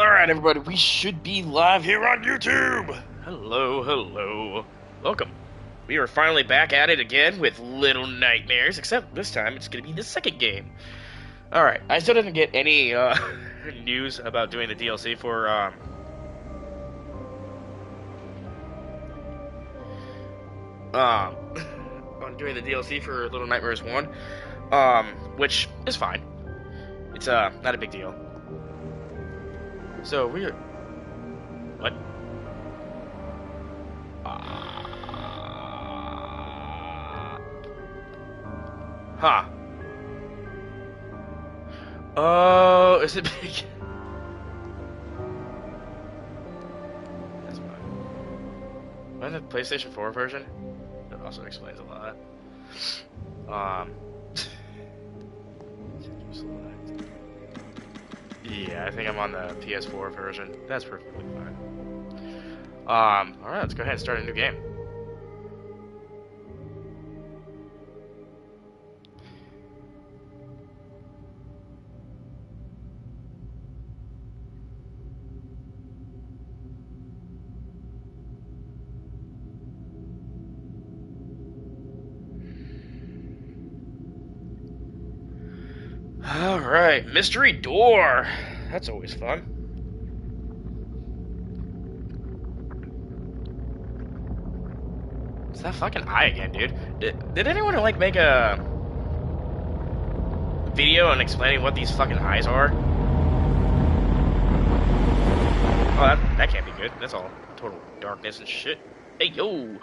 Alright, everybody, we should be live here on YouTube! Hello, hello. Welcome. We are finally back at it again with Little Nightmares, except this time it's gonna be the second game. Alright, I still didn't get any, news about doing the DLC for, on doing the DLC for Little Nightmares 1, which is fine. It's, not a big deal. So we're... What? Huh. Oh, is it big? That's fine. Why the PlayStation 4 version? That also explains a lot. Yeah, I think I'm on the PS4 version. That's perfectly fine. Alright, let's go ahead and start a new game. Alright, mystery door. That's always fun. It's that fucking eye again, dude. Did anyone like make a video on explaining what these fucking eyes are? Oh, that can't be good. That's all total darkness and shit. Hey, yo!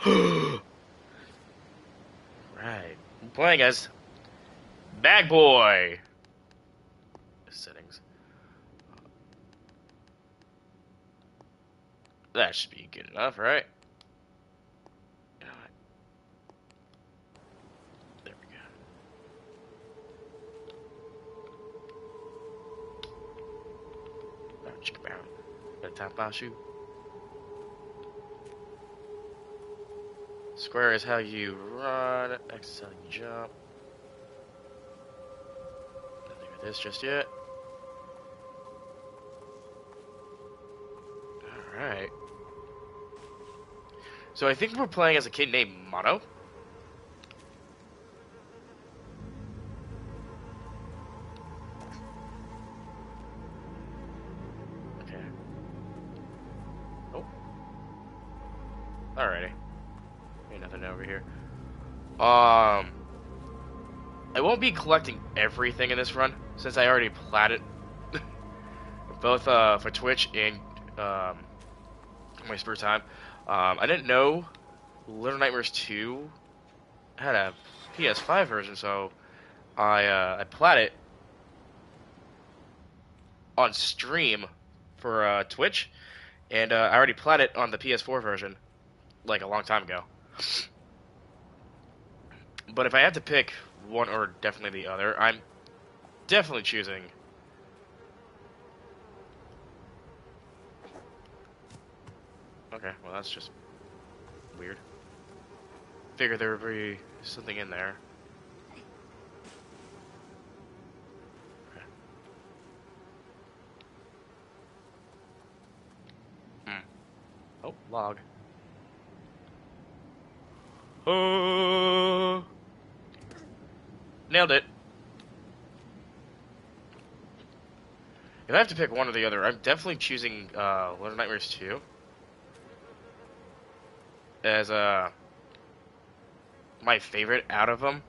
Right. I'm playing as Bad Boy. Settings. That should be good enough, right? You know what? There we go. Chick around. Got top my shoe. Square is how you run. X is how you jump. Nothing with this just yet. Alright. So I think we're playing as a kid named Mono. Okay. Oh. Alrighty. Ain't nothing over here. I won't be collecting everything in this run, since I already platted both for Twitch and my spare time. I didn't know Little Nightmares 2 had a PS5 version, so I platted it on stream for Twitch, and I already platted it on the PS4 version like a long time ago. But if I had to pick one or definitely the other, I'm definitely choosing okay, well that's just weird. Figure there would be something in there. Okay. Oh, log. Oh, nailed it. If I have to pick one or the other, I'm definitely choosing Little Nightmares 2. As my favorite out of them.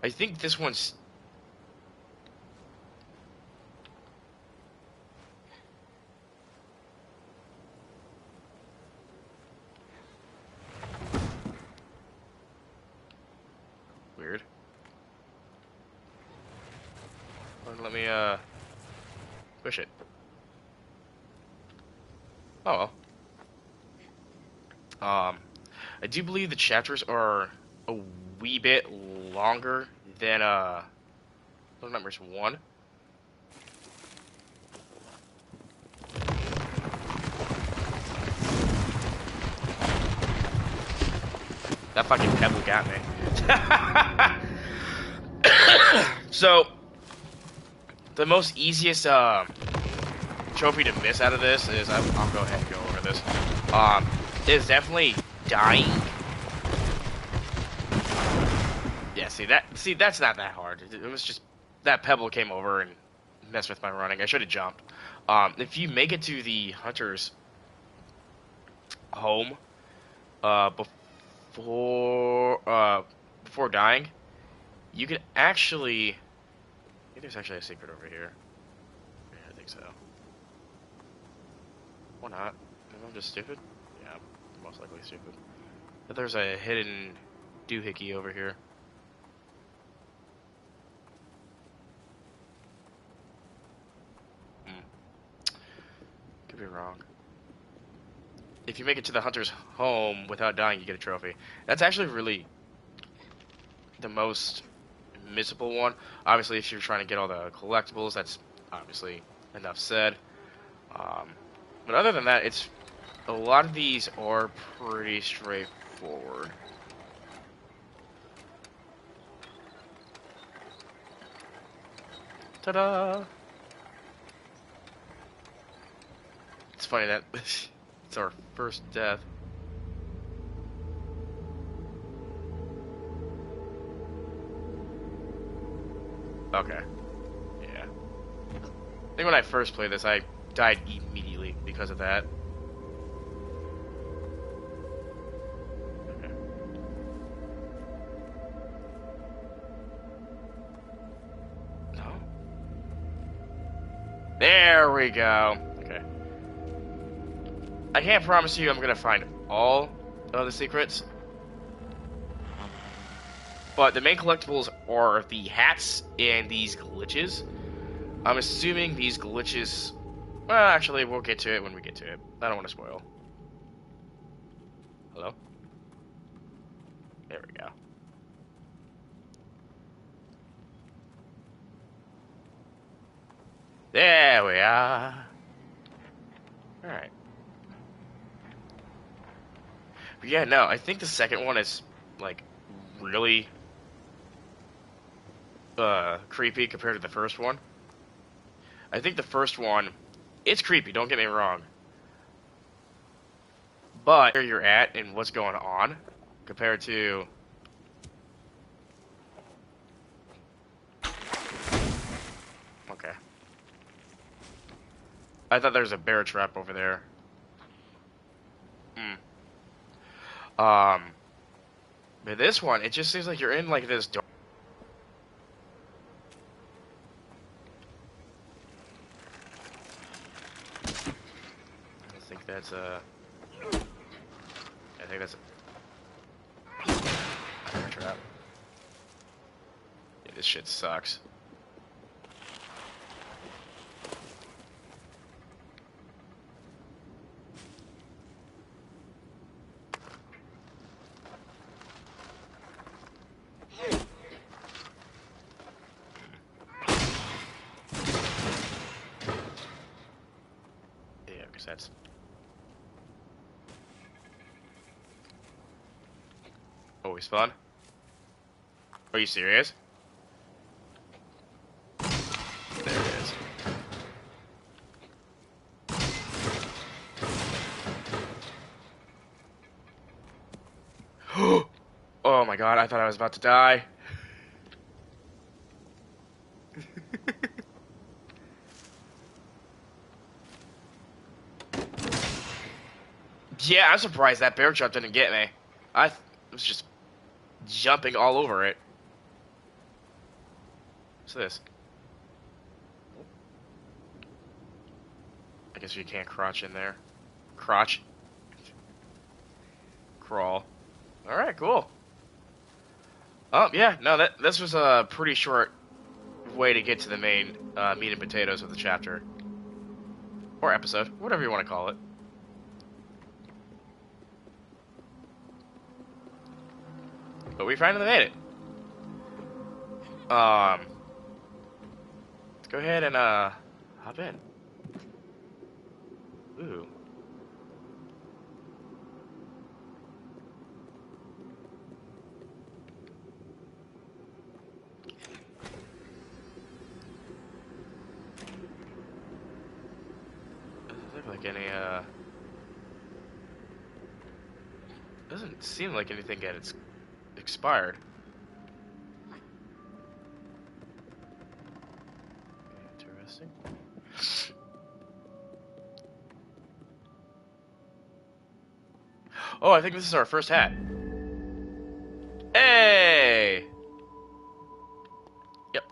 I think this one's weird. Let me push it. Oh well. I do believe the chapters are a wee bit longer than Little Nightmares 1. That fucking pebble got me. So, the most easiest trophy to miss out of this is I'll go ahead and go over this. Is definitely dying. Yeah, see that's not that hard. It was just that pebble came over and messed with my running. I should have jumped. If you make it to the hunter's home, before dying, you can actually. I think there's actually a secret over here. Yeah, I think so. Or not? Maybe I'm just stupid. Yeah, I'm most likely stupid. But there's a hidden doohickey over here. Could be wrong. If you make it to the hunter's home without dying, you get a trophy. That's actually really the most missable one. Obviously, if you're trying to get all the collectibles, that's obviously enough said. But other than that, it's a lot of these are pretty straightforward. Ta-da! It's funny that it's our first death. Okay. Yeah. I think when I first played this, I died immediately because of that. Okay. No? There we go. Okay. I can't promise you I'm gonna find all of the secrets, but the main collectibles are the hats and these glitches. I'm assuming these glitches... Well, actually, we'll get to it when we get to it. I don't want to spoil. Hello? There we go. There we are. Alright. But yeah, no, I think the second one is, like, really creepy compared to the first one. I think the first one, it's creepy, don't get me wrong. But where you're at and what's going on compared to... Okay. I thought there was a bear trap over there. But this one, it just seems like you're in, like, this dark... I think that's a... I think that's a bear trap. Yeah, this shit sucks. Yeah, because that's... always fun. Are you serious? There it is. Oh my god, I thought I was about to die. Yeah, I'm surprised that bear trap didn't get me. I was just jumping all over it. What's this? I guess you can't crouch in there. Crotch. Crawl. Alright, cool. Oh, yeah, no, this was a pretty short way to get to the main meat and potatoes of the chapter. Or episode, whatever you want to call it. But we finally made it. Let's go ahead and hop in. Ooh. like any, doesn't seem like anything yet. It's expired. Interesting. Oh, I think this is our first hat. Hey! Yep.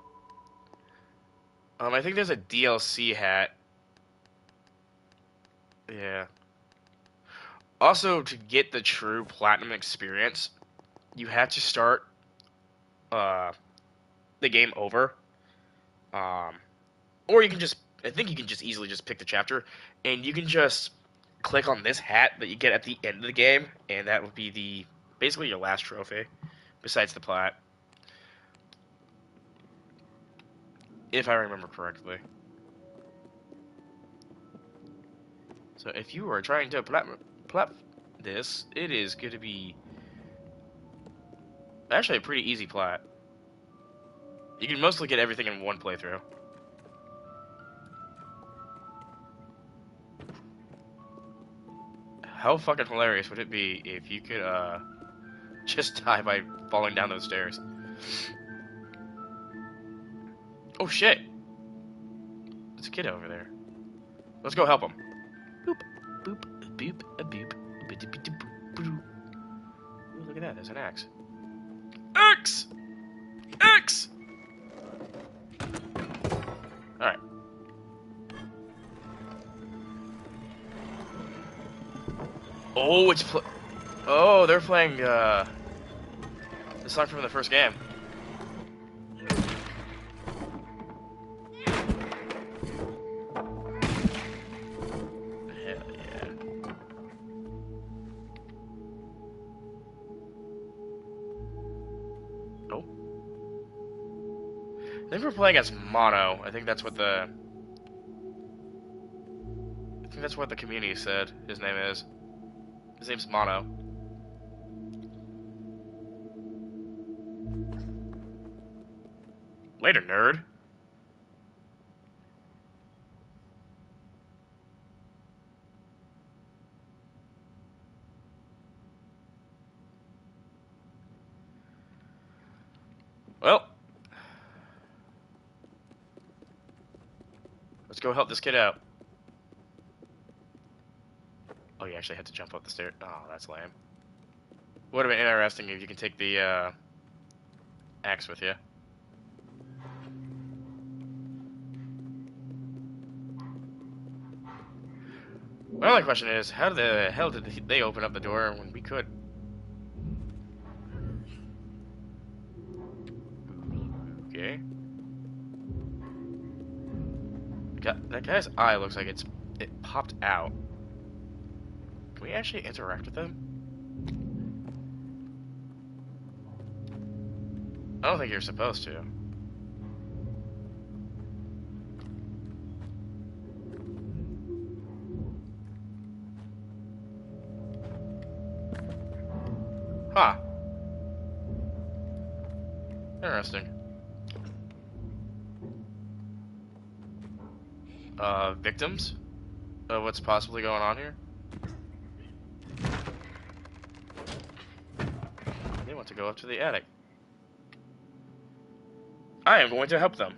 I think there's a DLC hat. Yeah. Also, to get the true platinum experience, you have to start the game over. Or you can just, I think you can just easily just pick the chapter, and you can just click on this hat that you get at the end of the game, and that will be the basically your last trophy, besides the plat. If I remember correctly. So if you are trying to plat this, it is going to be actually a pretty easy plat. You can mostly get everything in one playthrough. How fucking hilarious would it be if you could just die by falling down those stairs? Oh shit! There's a kid over there. Let's go help him. Boop, boop, boop, a boop, boop. Ooh, look at that, there's an axe. Axe! Axe! Alright. Oh, oh, they're playing, the song from the first game. Hell yeah. Oh. I think we're playing as Mono. I think that's what the community said his name is. His name's Mono. Later, nerd. Well, let's go help this kid out. Oh, you actually had to jump up the stairs. Oh, that's lame. Would have been interesting if you can take the axe with you. My only question is, how the hell did they open up the door when we could? Okay. That guy's eye looks like it popped out. Can we actually interact with them? I don't think you're supposed to. Huh. Interesting. Victims of what's possibly going on here? They want to go up to the attic. I am going to help them.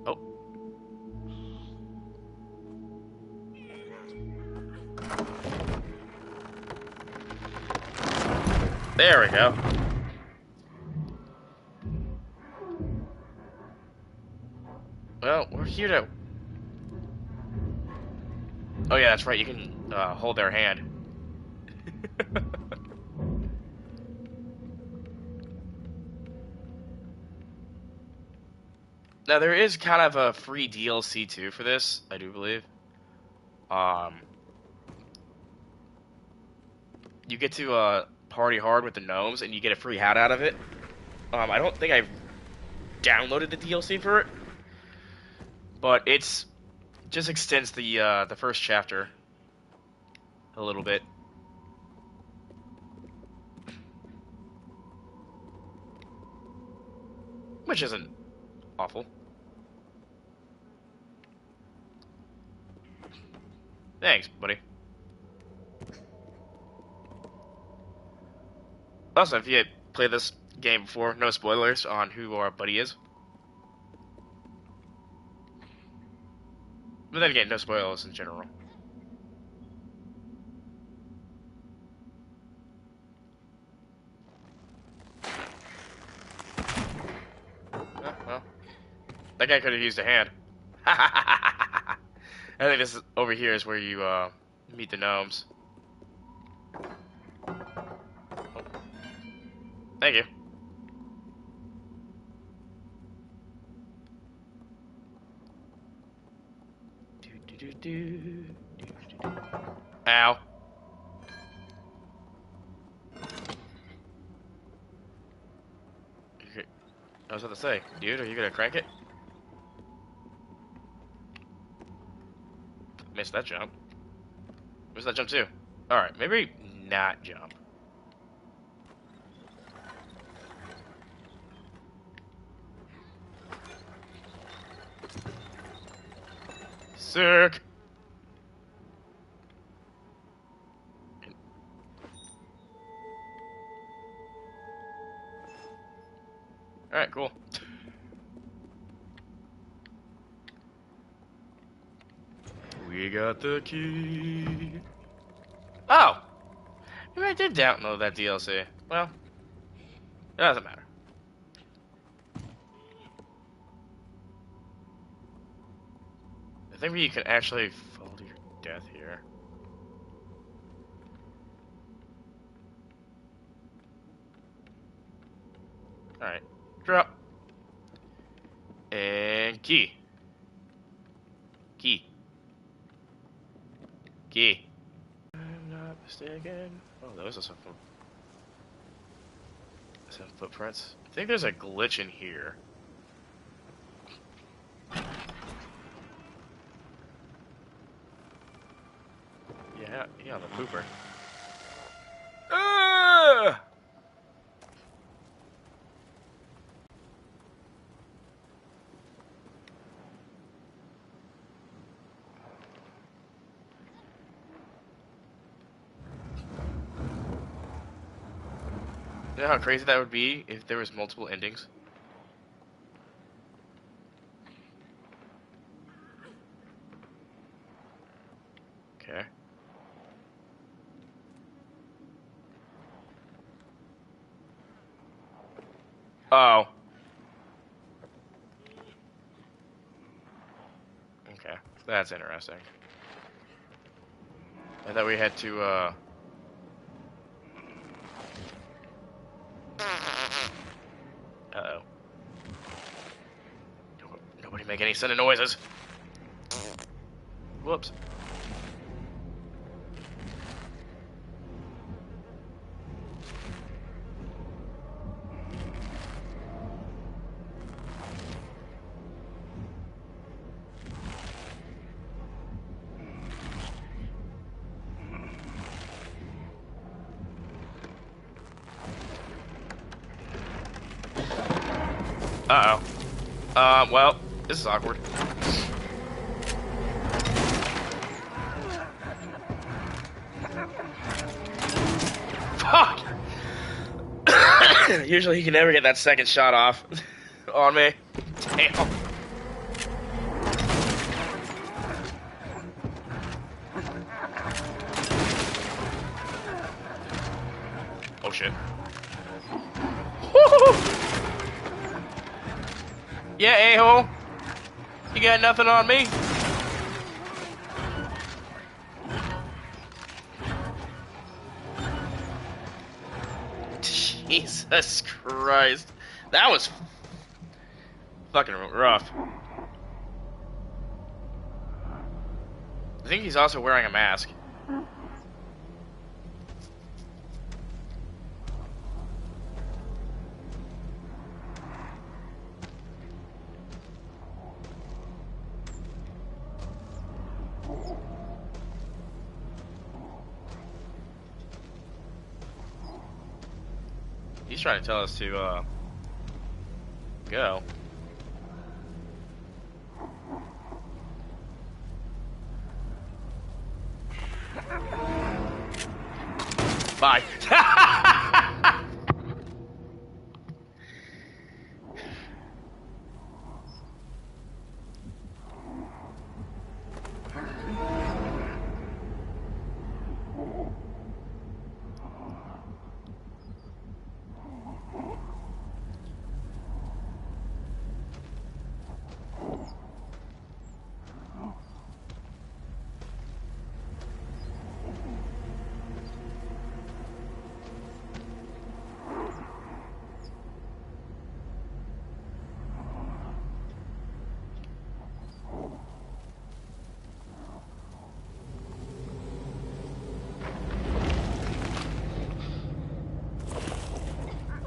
Oh. There we go. Well, we're here to... Oh yeah, that's right, you can hold their hand. Now, there is kind of a free DLC too for this, I do believe. You get to party hard with the gnomes, and you get a free hat out of it. I don't think I've downloaded the DLC for it, but it's just extends the first chapter a little bit. which isn't awful. Thanks, buddy. Also, if you had played this game before, no spoilers on who our buddy is. But then again, no spoilers in general. Well, that guy could have used a hand. I think this is, over here is where you meet the gnomes. Oh. Thank you. Ow. I was about to say, dude, are you gonna crank it? Missed that jump. Missed that jump too. Alright, maybe not jump. Sick! Alright, cool. We got the key. Oh! Maybe I did download that DLC. Well, it doesn't matter. I think you can actually fall to your death here. Alright. Drop. And key. Key. Key. I'm not mistaken. Oh, those are some footprints. I think there's a glitch in here. Yeah, the pooper. You know how crazy that would be if there was multiple endings? Okay. Oh. Okay, that's interesting. I thought we had to, Uh-oh. Nobody make any sudden noises. Whoops. Uh-oh. Well, this is awkward. Fuck! Usually you can never get that second shot off on me. Damn. Oh shit. Yeah, a-hole. You got nothing on me? Jesus Christ. That was fucking rough. I think he's also wearing a mask. He's trying to tell us to, go. Bye.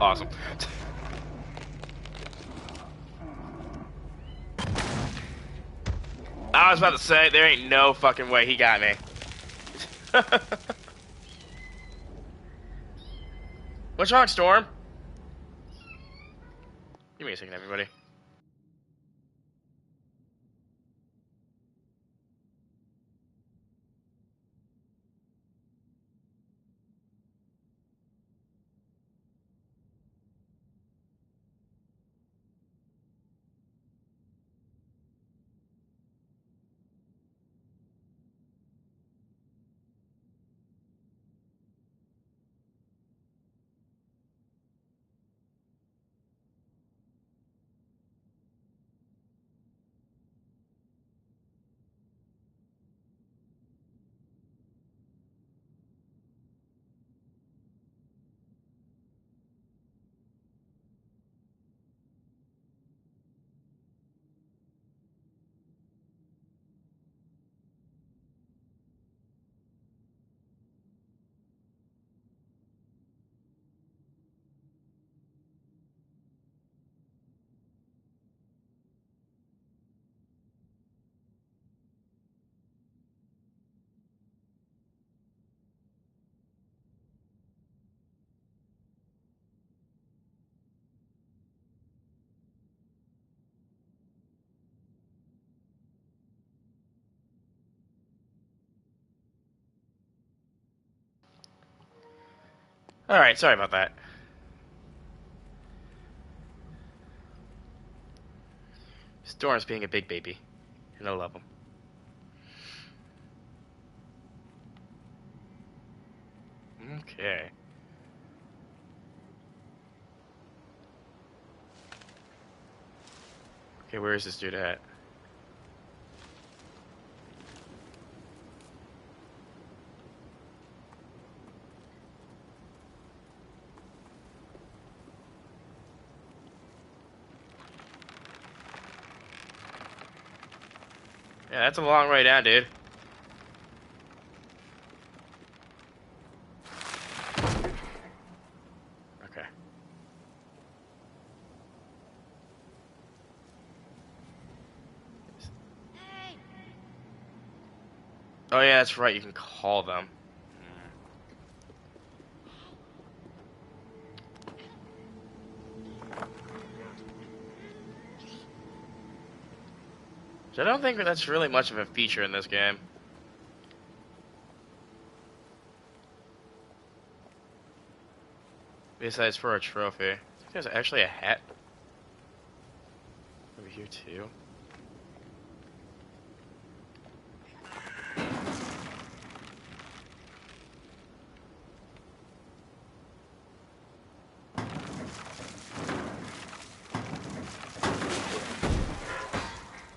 Awesome. I was about to say, there ain't no fucking way he got me. What's wrong, Storm? Give me a second, everybody. Alright, sorry about that. Storm's being a big baby, and I love him. Okay. Okay, where is this dude at? Yeah, that's a long way down, dude. Okay. Oh yeah, that's right, you can call them. So I don't think that's really much of a feature in this game. Besides for a trophy. I think there's actually a hat over here too.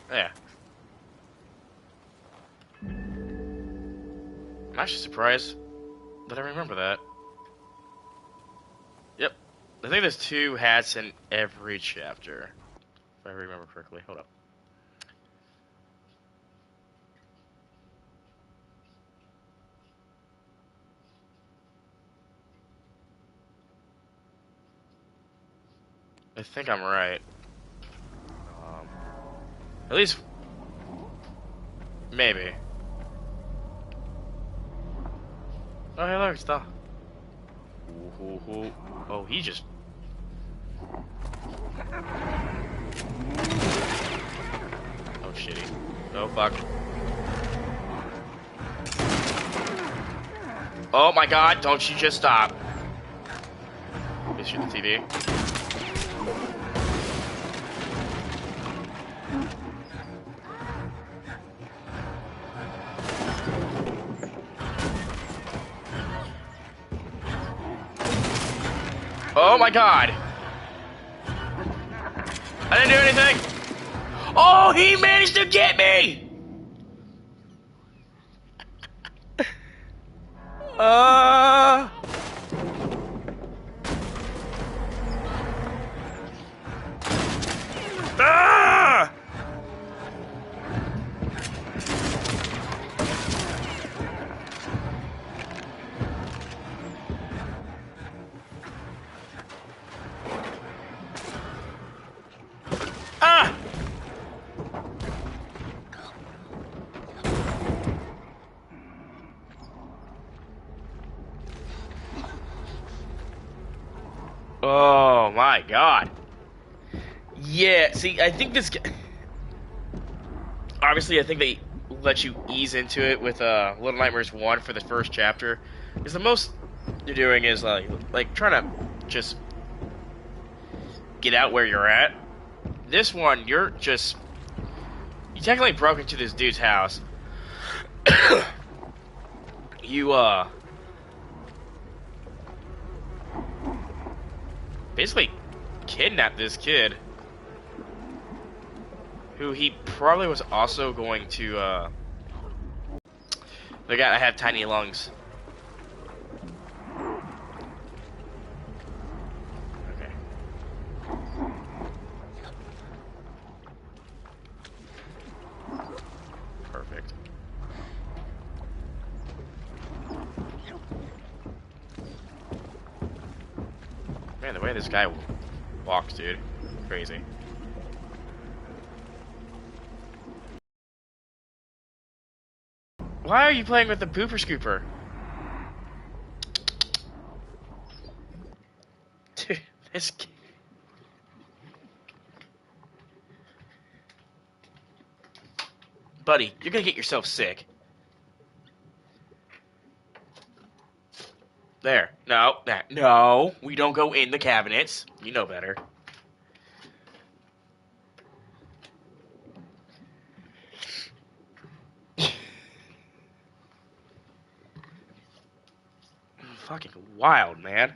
Yeah. I'm actually surprised that I remember that. Yep. I think there's 2 hats in every chapter. If I remember correctly. Hold up. I think I'm right. At least... maybe. Oh, hey, look, stop. Oh, he just... shitty. Oh, fuck. Oh my god, don't you just stop. Just shoot the TV. Oh my god! I didn't do anything! Oh, he managed to get me! Ah! Ah! Oh my god. Yeah, see, I think this... Obviously, I think they let you ease into it with Little Nightmares 1 for the first chapter. Because the most you're doing is, like trying to just get out where you're at. This one, you're just... You technically broke into this dude's house. You, basically kidnapped this kid. Who he probably was also going to, They gotta have tiny lungs. Okay. Perfect. Man, the way this guy walks, dude. Crazy. Why are you playing with the pooper scooper? Dude, this... Buddy, you're gonna get yourself sick. There. No, that. No, we don't go in the cabinets. You know better. Fucking wild, man.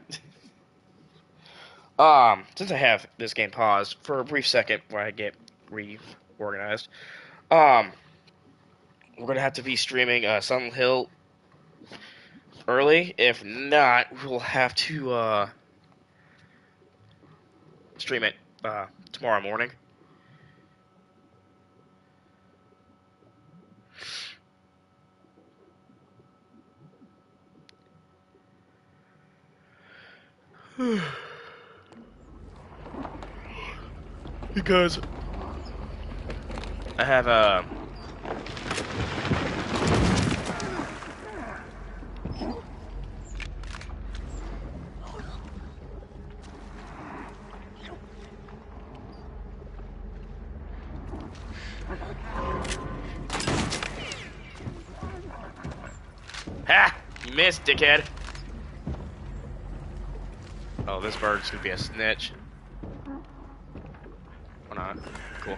Since I have this game paused for a brief second while I get reorganized, we're gonna have to be streaming Silent Hill early. If not, we'll have to stream it tomorrow morning. Because I have Ha! You missed, dickhead. Oh, this bird's gonna be a snitch. Or not. Cool.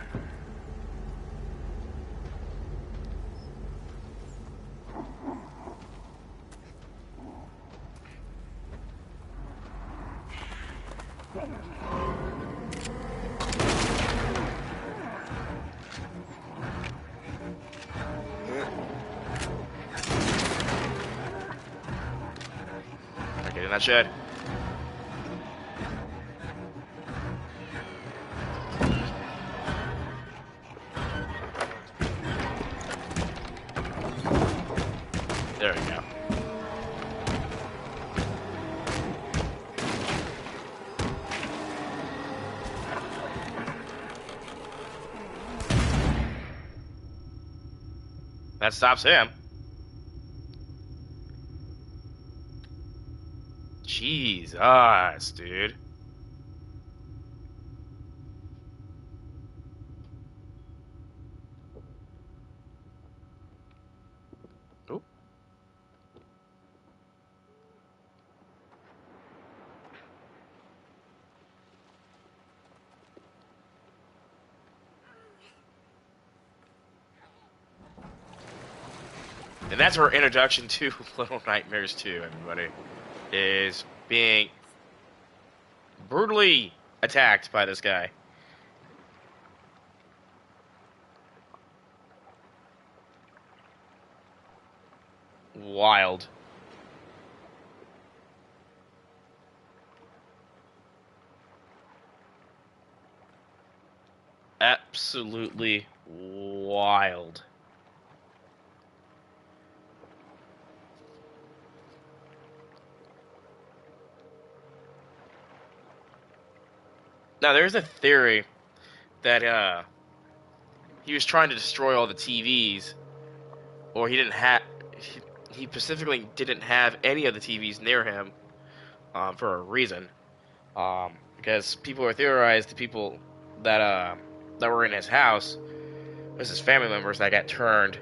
Get in that shed. There we go. That stops him. Jesus, dude. And that's our introduction to Little Nightmares 2, everybody. Is being brutally attacked by this guy. Wild. Absolutely wild. Now, there's a theory that he was trying to destroy all the TVs, or he didn't have. He specifically didn't have any of the TVs near him for a reason. Because people were theorized the people that were in his house was his family members that got turned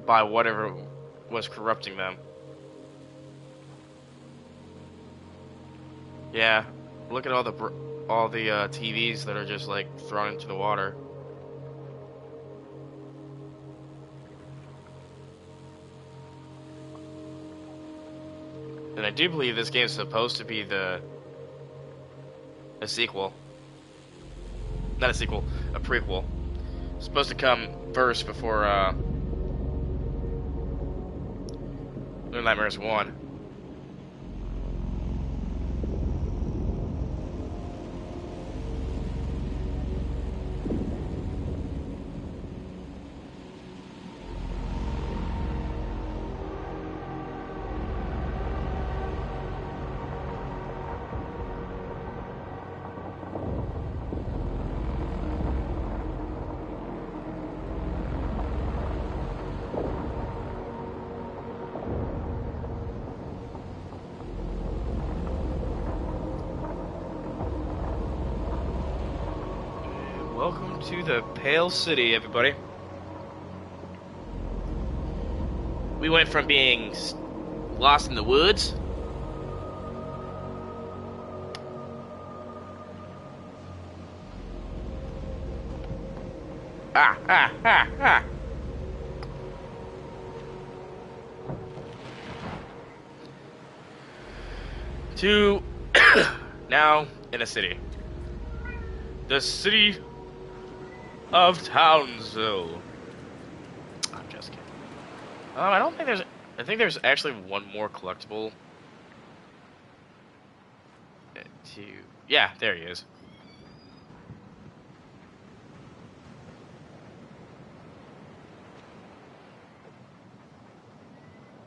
by whatever was corrupting them. Yeah, look at all the TVs that are just like thrown into the water. And I do believe this game is supposed to be a sequel. Not a sequel, a prequel. It's supposed to come first before Little Nightmares 1. Welcome to the Pale City, everybody. We went from being lost in the woods to now in a city. The city of Townsville. I'm just kidding. I don't think there's. I think there's actually one more collectible. Yeah, there he is.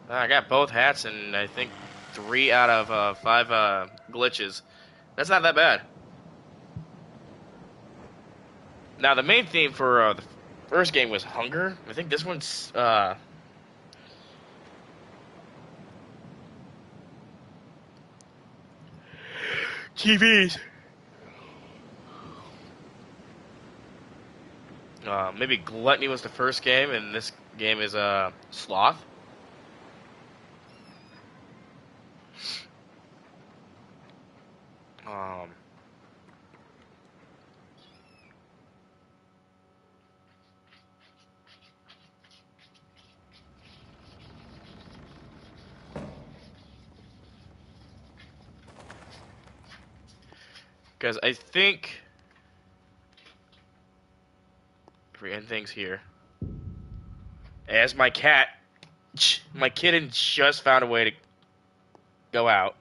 I got both hats and I think 3 out of 5 glitches. That's not that bad. Now the main theme for the first game was hunger. I think this one's TVs. Maybe gluttony was the first game, and this game is sloth. Um, because I think if we end things here, as my kitten just found a way to go out.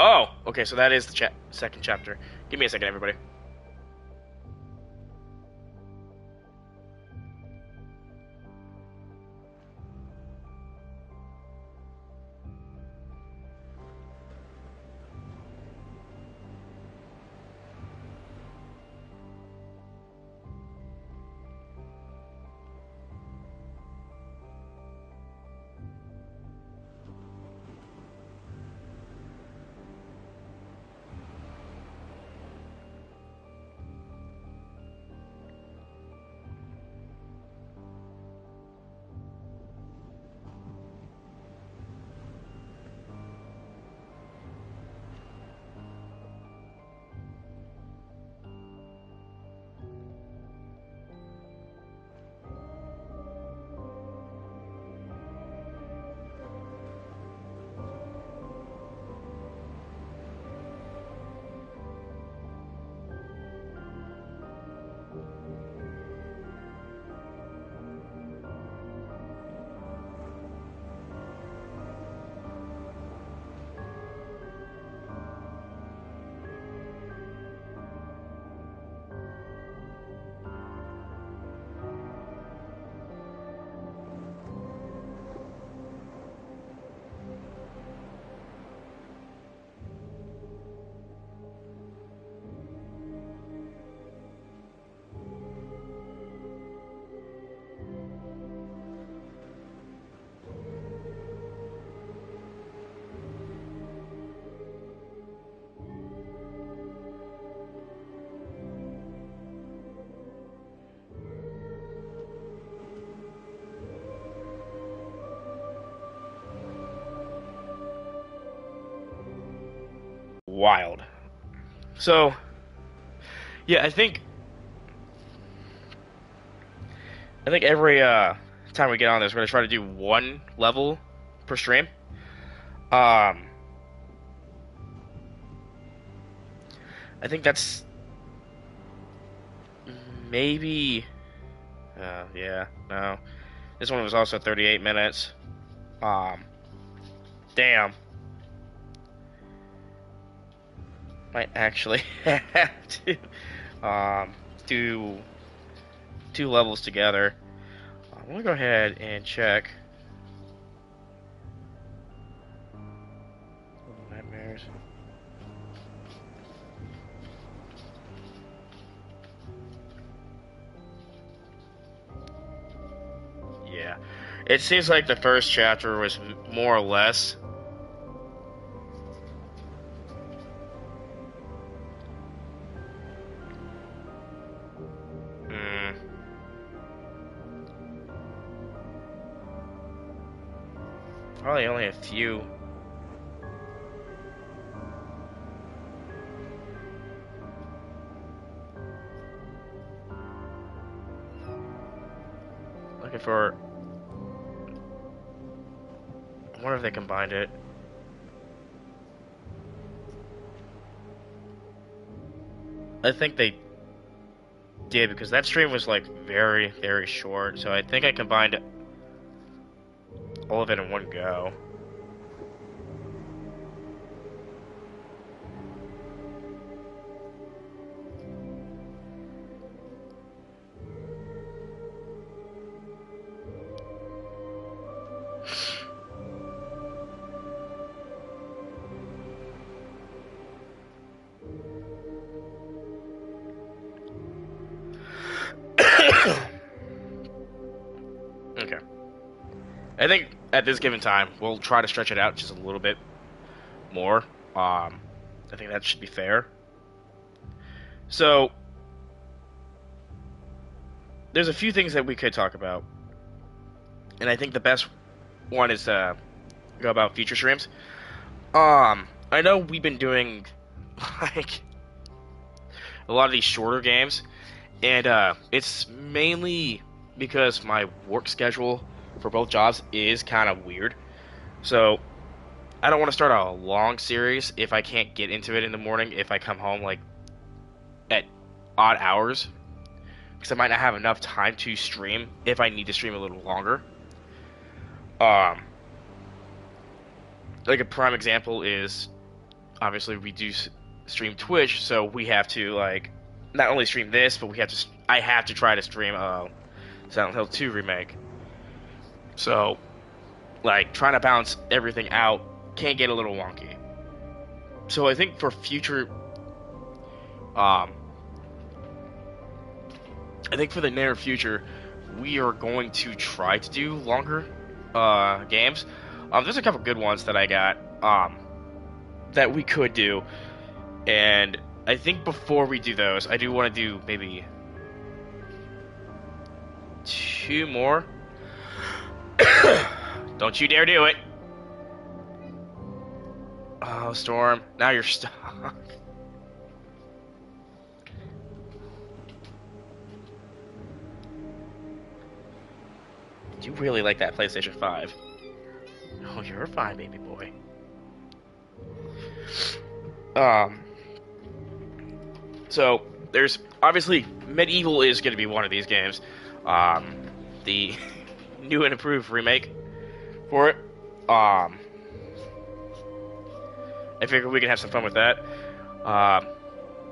Oh, okay, so that is the second chapter. Give me a second, everybody. wild. So, yeah, I think every time we get on this, we're gonna try to do one level per stream. Um, I think that's maybe. Yeah, no. This one was also 38 minutes. Um, damn. Might actually have to do two levels together. I'm gonna go ahead and check. Little Nightmares. Yeah, it seems like the first chapter was more or less. Mm, probably only a few. Looking for. I wonder if they combined it. I think they did because that stream was like very, very short. So I think I combined all of it in one go. Okay. I think at this given time, we'll try to stretch it out just a little bit more. I think that should be fair. So, there's a few things that we could talk about. And I think the best one is to go about future streams. I know we've been doing, like, a lot of these shorter games. And, it's mainly because my work schedule for both jobs is kind of weird. So, I don't want to start a long series if I can't get into it in the morning if I come home, like, at odd hours. Because I might not have enough time to stream if I need to stream a little longer. Like a prime example is, obviously we do stream Twitch, so we have to, like, not only stream this, but I have to try to stream Silent Hill 2 remake. So, like, trying to balance everything out can get a little wonky. So I think for future, I think for the near future, we are going to try to do longer games. There's a couple good ones that I got that we could do, and I think before we do those, I do want to do maybe 2 more. Don't you dare do it! Oh, Storm, now you're stuck. You really like that PlayStation 5. Oh, you're fine, baby boy. So, there's, obviously, Medieval is going to be one of these games. The new and improved remake for it. I figured we could have some fun with that.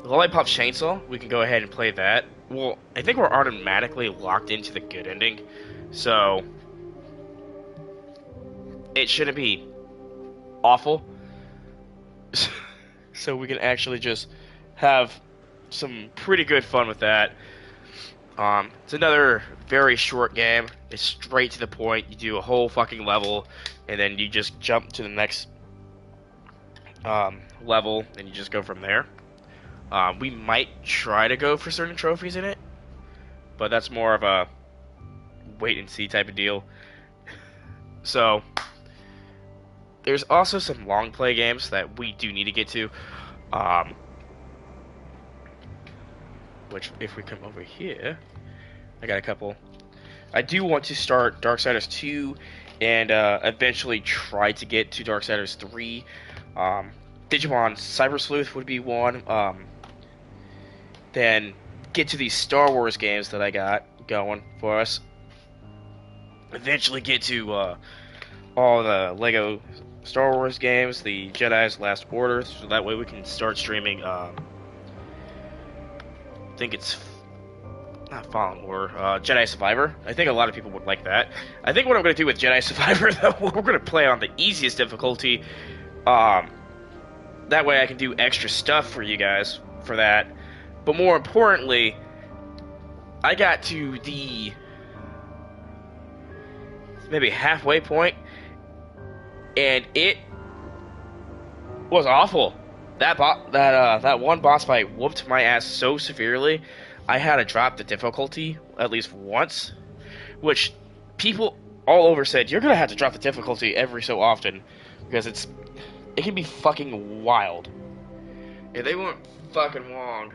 Lollipop Chainsaw, we can go ahead and play that. Well, I think we're automatically locked into the good ending, so it shouldn't be awful. So we can actually just have some pretty good fun with that. It's another very short game. It's straight to the point. You do a whole fucking level, and then you just jump to the next level, and you just go from there. We might try to go for certain trophies in it, but that's more of a wait and see type of deal. So, there's also some long play games that we do need to get to. Um, which, if we come over here, I got a couple. I do want to start Darksiders 2 and eventually try to get to Darksiders 3. Um, Digimon Cyber Sleuth would be one. Then get to these Star Wars games that I got going for us. Eventually get to all the Lego Star Wars games, the Jedi's Last Order, so that way we can start streaming. I think it's not Fallen Order, Jedi Survivor. I think a lot of people would like that. I think what I'm going to do with Jedi Survivor, though, we're going to play on the easiest difficulty. That way I can do extra stuff for you guys for that. But more importantly, I got to the maybe halfway point, and it was awful. That one boss fight whooped my ass so severely, I had to drop the difficulty at least once, which people all over said, you're gonna have to drop the difficulty every so often, because it can be fucking wild. Yeah, they weren't fucking wrong.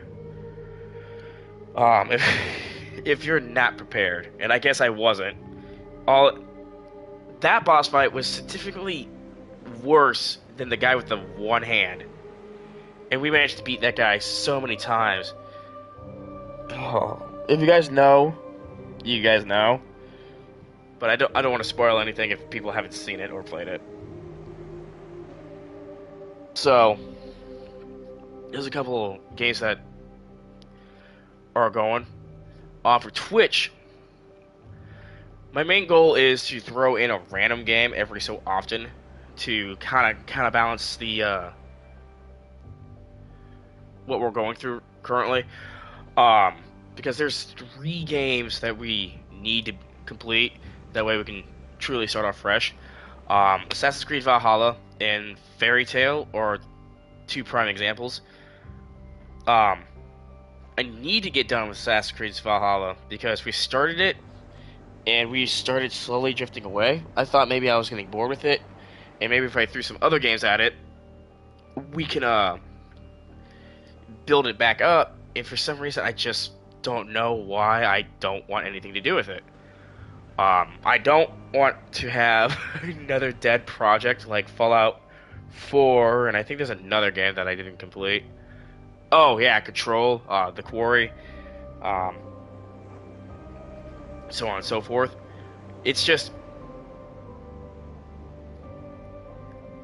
If you're not prepared, and I guess I wasn't, that boss fight was significantly worse than the guy with the one hand. And we managed to beat that guy so many times. Oh, if you guys know, you guys know. But I don't want to spoil anything if people haven't seen it or played it. So, there's a couple games that are going. For Twitch, my main goal is to throw in a random game every so often to kind of balance the what we're going through currently. Because there's 3 games that we need to complete. That way we can truly start off fresh. Assassin's Creed Valhalla and Fairy Tail are 2 prime examples. I need to get done with Assassin's Creed Valhalla because we started it and we started slowly drifting away. I thought maybe I was getting bored with it, and maybe if I threw some other games at it, we can build it back up. And for some reason, I just don't know why I don't want anything to do with it. I don't want to have another dead project like Fallout 4, and I think there's another game that I didn't complete. Oh yeah, Control, The Quarry, so on and so forth. It's just,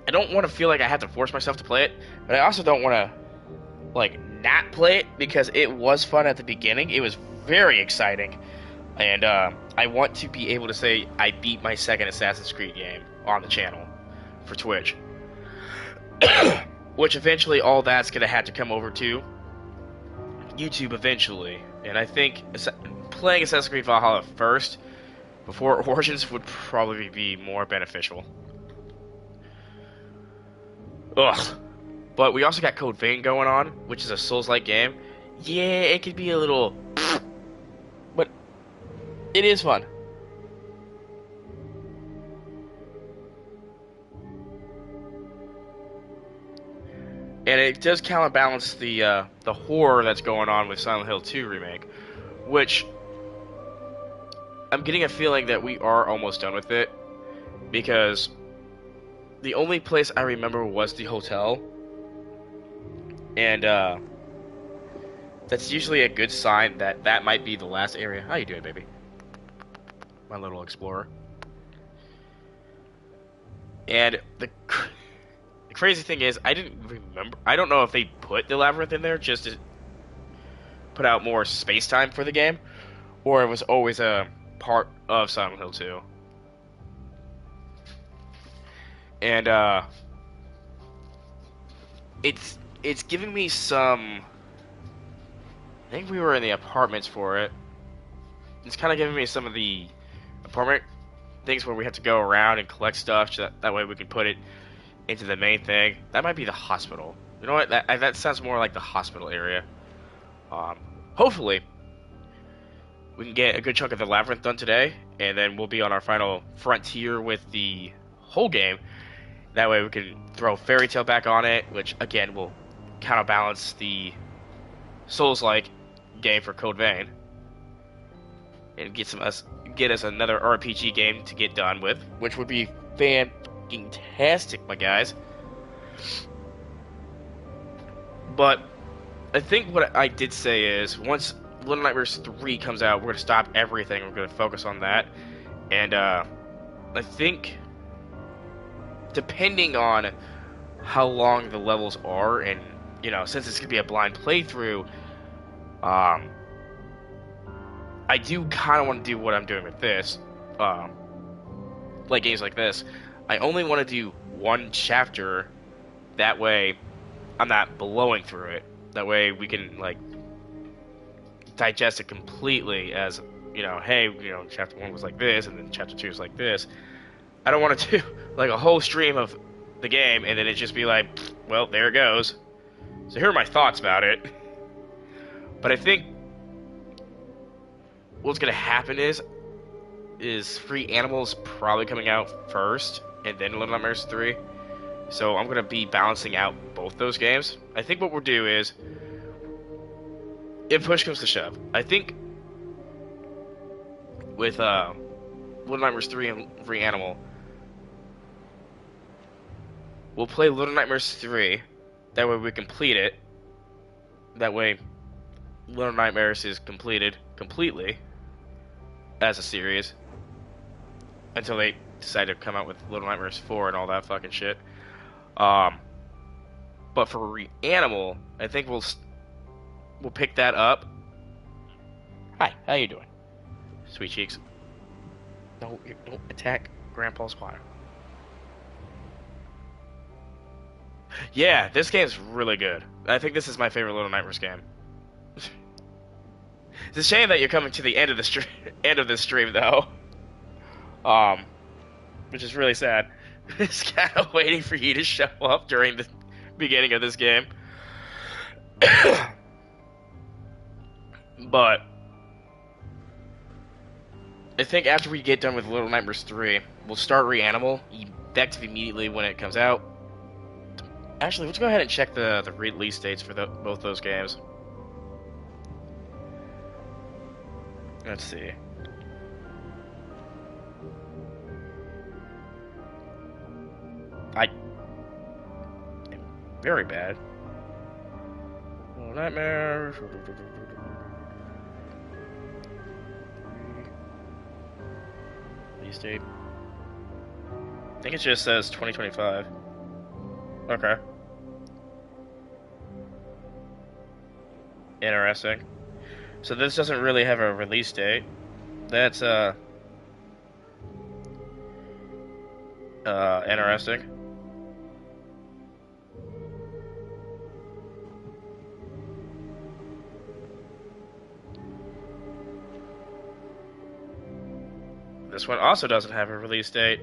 I don't want to feel like I have to force myself to play it, but I also don't want to, like, not play it because it was fun at the beginning. It was very exciting, and I want to be able to say I beat my second Assassin's Creed game on the channel for Twitch. Which eventually all that's going to have to come over to YouTube eventually. And I think playing Assassin's Creed Valhalla first, before Origins, would probably be more beneficial. Ugh. But we also got Code Vein going on, which is a Souls-like game. Yeah, it could be a little... but it is fun. And it does counterbalance the horror that's going on with Silent Hill 2 remake, which I'm getting a feeling that we are almost done with it, because the only place I remember was the hotel, and that's usually a good sign that that might be the last area. How you doing, baby? My little explorer. And the crazy thing is, I didn't remember. I don't know if they put the labyrinth in there just to put out more space time for the game, or it was always a part of Silent Hill 2. And it's giving me some. I think we were in the apartments for it. It's kind of giving me some of the apartment things where we have to go around and collect stuff, so that way we can put it into the main thing. That might be the hospital. You know what? That sounds more like the hospital area. Hopefully, we can get a good chunk of the labyrinth done today, and then we'll be on our final frontier with the whole game. That way we can throw Fairy Tail back on it, which, again, will counterbalance the Souls-like game for Code Vein and get us another RPG game to get done with, which would be fantastic, my guys. But I think what I did say is once Little Nightmares 3 comes out, we're gonna stop everything. We're gonna focus on that, and I think depending on how long the levels are, and since it's gonna be a blind playthrough, I do kind of want to do what I'm doing with this, like games like this. I only want to do one chapter. That way, I'm not blowing through it. That way, we can like digest it completely. As hey, chapter 1 was like this, and then chapter 2 is like this. I don't want to do like a whole stream of the game, and then it just be like, well, there it goes. So here are my thoughts about it. But I think what's gonna happen is Free Animal's probably coming out first, and then Little Nightmares 3. So I'm gonna be balancing out both those games. I think what we'll do is, if push comes to shove, I think with Little Nightmares 3 and Free Animal, we'll play Little Nightmares 3. That way we complete it. That way Little Nightmares is completed completely as a series until they decide to come out with Little Nightmares 4 and all that fucking shit. But for Reanimal, I think we'll pick that up. Hi, how you doing? Sweet cheeks. No, you don't attack Grandpa's choir. Yeah, this game's really good. I think this is my favorite Little Nightmares game. It's a shame that you're coming to the end of the end of this stream, though. Which is really sad. Just kind of waiting for you to show up during the beginning of this game. But I think after we get done with Little Nightmares 3, we'll start Reanimal effective immediately when it comes out. Actually, let's go ahead and check the release dates for both those games. Let's see. I am very bad. Nightmare. Release date. I think it just says 2025. Okay. Interesting. So this doesn't really have a release date. That's interesting. This one also doesn't have a release date.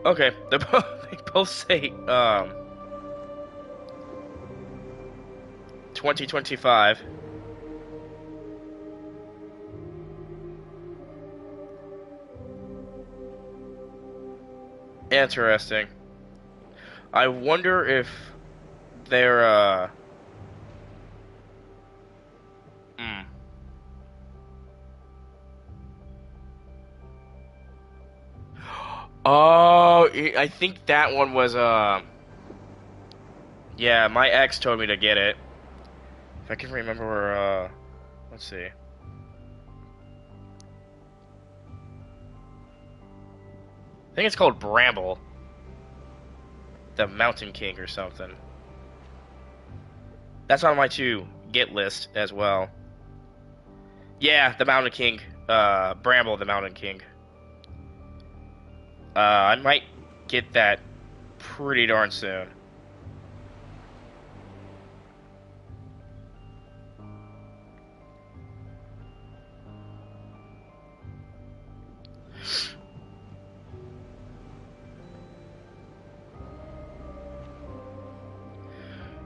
Okay, they both say 2025. Interesting. I wonder if they're Oh, I think that one was yeah, my ex told me to get it. If I can remember where let's see. I think it's called Bramble. The Mountain King or something. That's on my to get list as well. Yeah, the Mountain King. Bramble the Mountain King. I might get that pretty darn soon.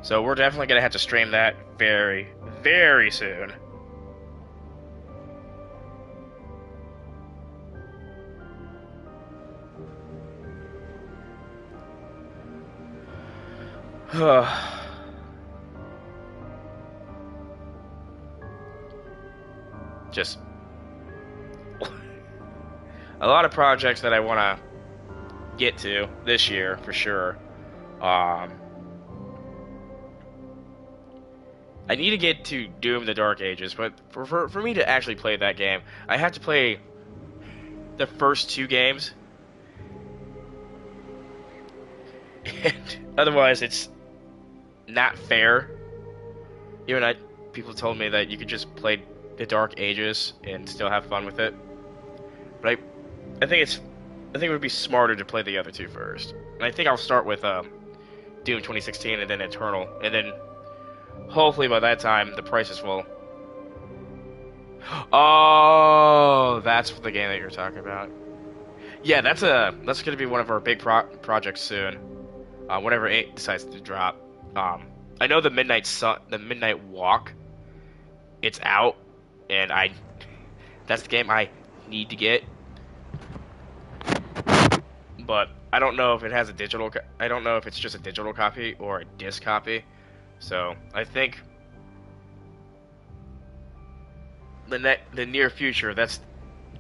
So we're definitely going to have to stream that very, very soon. Just a lot of projects that I want to get to this year for sure. Um, I need to get to Doom: The Dark Ages, but for me to actually play that game, I have to play the first two games, and otherwise it's not fair. Even people told me that you could just play The Dark Ages and still have fun with it, but I think it would be smarter to play the other two first. And I think I'll start with Doom 2016 and then Eternal, and then hopefully by that time the prices will. Oh, that's the game that you're talking about. Yeah, that's going to be one of our big projects soon. Whenever it decides to drop. I know the Midnight Walk. It's out, and that's the game I need to get. But I don't know if it has a digital. I don't know if it's just a digital copy or a disc copy. So I think the near future, that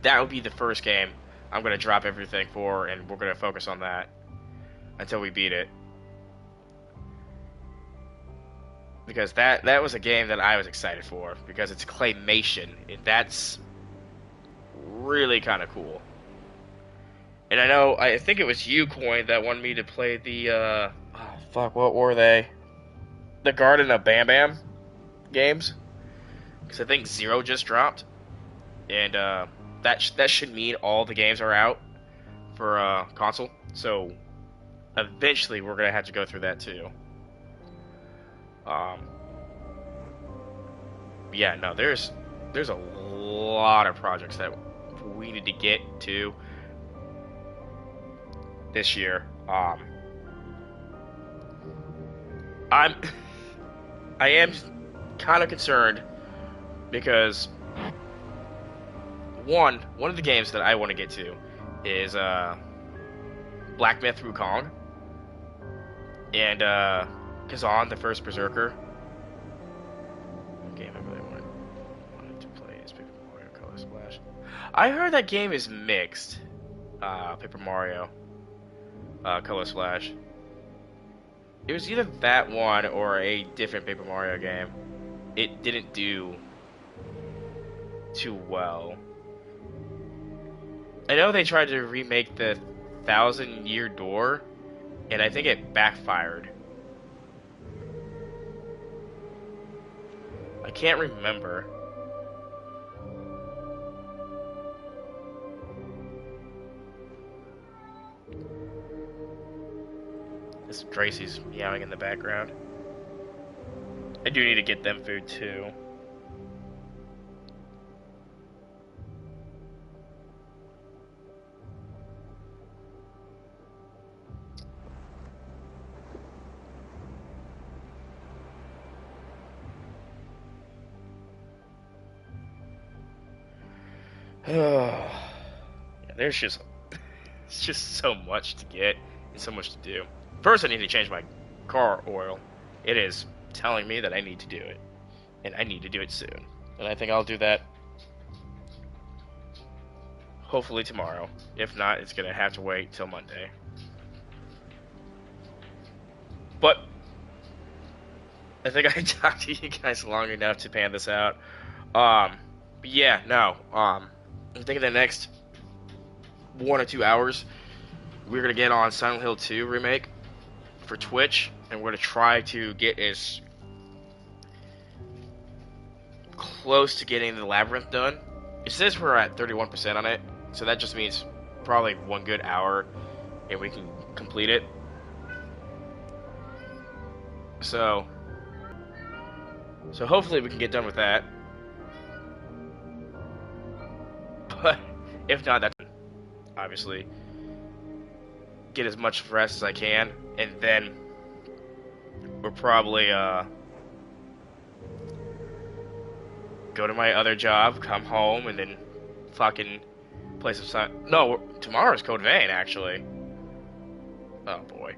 would be the first game I'm gonna drop everything for, and we're gonna focus on that until we beat it. Because that was a game that I was excited for because it's claymation. That's really kind of cool. And I think it was you, Coin, that wanted me to play the what were they? The Garden of Bam Bam games. Because I think Zero just dropped, and that should mean all the games are out for console. So eventually we're gonna have to go through that too. Yeah, no, there's a lot of projects that we need to get to this year. I am kind of concerned because one of the games that I want to get to is Black Myth Wukong and Kazan, the First Berserker. Game I really wanted to play is Paper Mario Color Splash. I heard that game is mixed. Paper Mario Color Splash. It was either that one or a different Paper Mario game. It didn't do too well. I know they tried to remake the Thousand Year Door, and I think it backfired. I can't remember. This Gracie's meowing in the background. I do need to get them food too. Yeah, there's just it's just so much to get and so much to do. First, I need to change my car oil. It is telling me that I need to do it, and I need to do it soon. And I think I'll do that hopefully tomorrow. If not, it's gonna have to wait till Monday. But I think I talked to you guys long enough to pan this out. But yeah, no. I'm thinking the next 1 or 2 hours, we're gonna get on Silent Hill 2 remake for Twitch, and we're gonna try to get as close to getting the Labyrinth done. It says we're at 31% on it, so that just means probably 1 good hour, and we can complete it. So hopefully we can get done with that. But if not, that's obviously get as much rest as I can, and then we'll probably go to my other job, come home, and then fucking play some No, tomorrow's Code Vein, actually. Oh boy.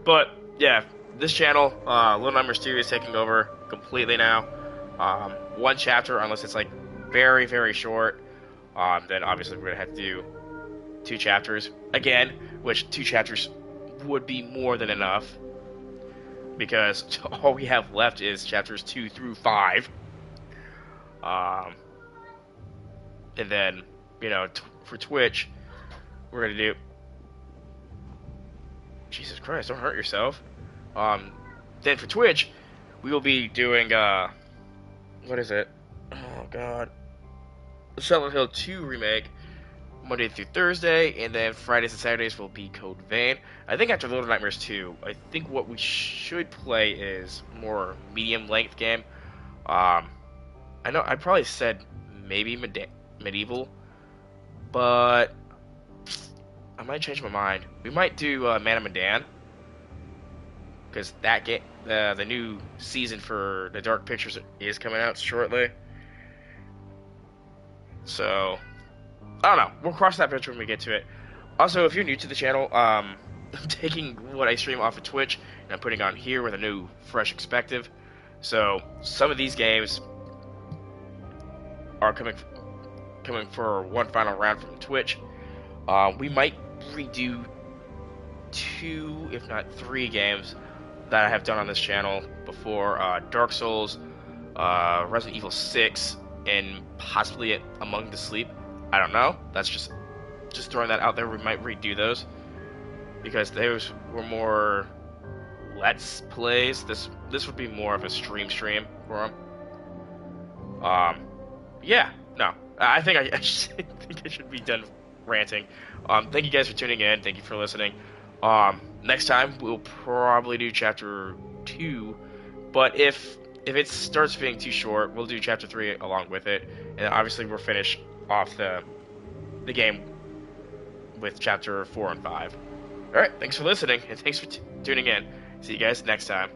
But yeah, this channel, Little Nightmares 2 is taking over completely now. One chapter, unless it's like very, very short, then obviously we're gonna have to do 2 chapters again, which 2 chapters would be more than enough because all we have left is chapters 2 through 5. And then, you know, for Twitch, we're gonna do. Jesus Christ! Don't hurt yourself. Then for Twitch, we will be doing what is it? Oh God, the Silent Hill 2 remake, Monday through Thursday, and then Fridays and Saturdays will be Code Vein. I think after Little Nightmares 2, I think what we should play is more medium length game. I know I probably said maybe Medieval, but I might change my mind. We might do Man of Medan, because that game, the new season for the Dark Pictures is coming out shortly. So I don't know. We'll cross that bridge when we get to it. Also, if you're new to the channel, I'm taking what I stream off of Twitch and I'm putting on here with a new, fresh perspective. So some of these games are coming for one final round from Twitch. We might redo 2, if not 3 games that I have done on this channel before. Dark Souls, Resident Evil 6, and possibly Among the Sleep. I don't know. That's just throwing that out there. We might redo those because those were more let's plays. This would be more of a stream for them. Yeah, no. I think I should be done ranting. Thank you guys for tuning in. Thank you for listening. Next time we'll probably do chapter 2, but if it starts being too short, we'll do chapter 3 along with it, and obviously we'll finish off the game with chapter 4 and 5. All right, thanks for listening, and thanks for tuning in. See you guys next time.